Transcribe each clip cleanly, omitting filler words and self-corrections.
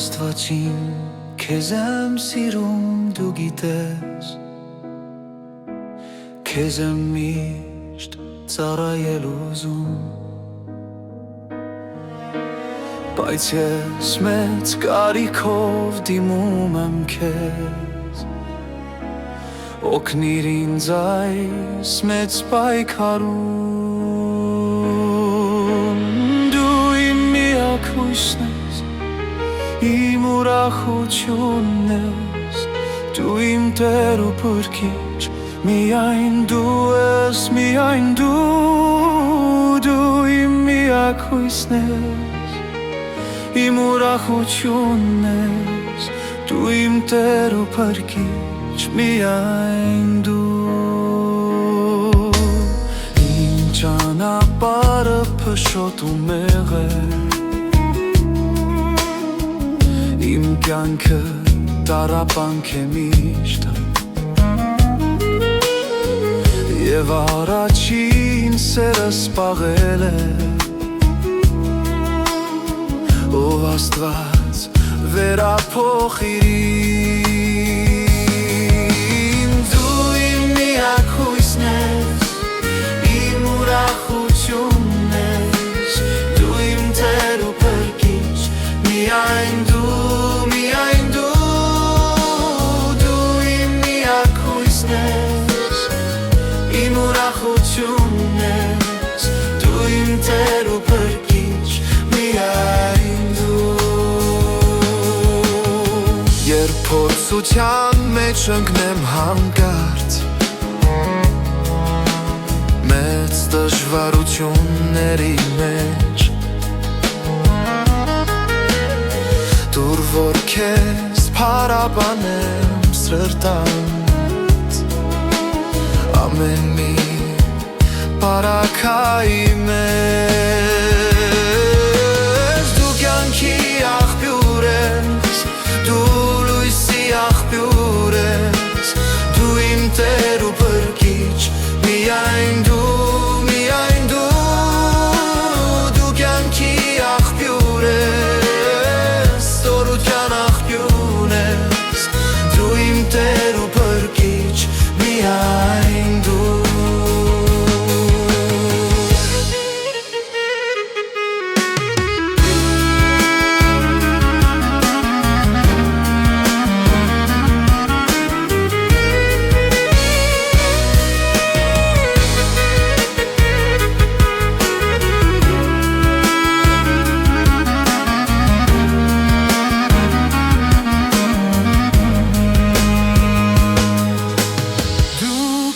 Աստվածին քեզ եմ սիրում դու գիտես Քեզ եմ միշտ ծառայել ուզում Բայց ես մեծ կարիքով դիմում եմ քեզ Օգնիր ինձ այս մեծ պայքարում Դու իմ միակ հույսն ես Իմ ուրախությունն ես Դու իմ Տեր ու Փրկիչ Միայն դու ես, միայն դու իմ միակ հույսն ես Իմ ուրախությունն ես Դու իմ Տեր ու Փրկիչ Միայն դու Իմ ճանապարհը փշոտ ու մեղր Իմ կյանքը տառապանք է միշտ Եվ առաջին սերս պաղել է Ով Աստված վերափոխիր ինձ Դու իմ միակ հույսն ես Իմ ուրախությունն ես Դու իմ Տեր ու Փրկիչ Միայն դու Դու իմ միակ հույսն ես Իմ ուրախությունն ես Դու իմ Տեր ու Փրկիչ Միայն Երբ փորձության մեջ ընկնեմ հանկարծ Մեծ դժվարությունների մեջ Դուր որ քեզ փարաբանեմ սրտանց Ամեն մի պարակայի մեջ Դու կյանքի աղբյուր ես Դու լույսի աղբյուր ես Դու իմ Տեր ու Փրկիչ Միայն դու Դու կյանքի աղբյուր ես Ստորության աղբյուր ես Դու իմ Տեր ու Փրկիչ Միայն դու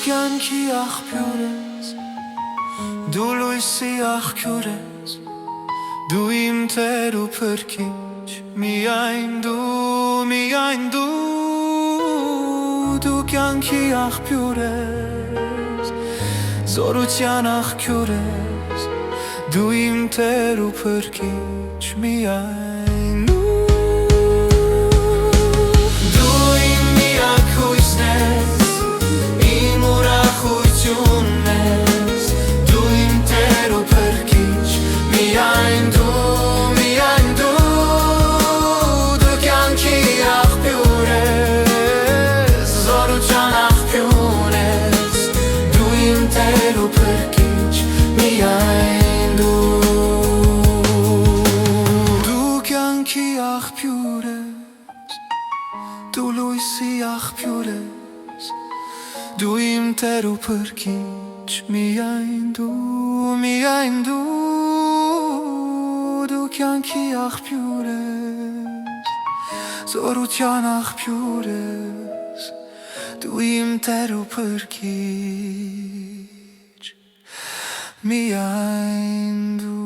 Կյանքի աղբյուր ես Դու լույսի աղբյուր ես Դու իմ Տեր ու Փրկիչ Միայն դու կյանքի աղբյուր ես Զորության աղբյուր ես Դու իմ Տեր ու Փրկիչ Միայն Դու իմ միակ հույսն ես Ուրախությունն ես Դու իմ Տեր ու Փրկիչ Միայն դու կյանքի աղբյուր ես Զորության աղբյուր ես Դու իմ Տեր ու Փրկիչ Միայն Դու կյանքի աղբյուր ես Դու լույսի աղբյուր ես Դու իմ Տեր ու Փրկիչ Միայն դու կյանքի աղբյուր ես Զորության աղբյուր ես Դու իմ Տեր ու Փրկիչ Միայն դու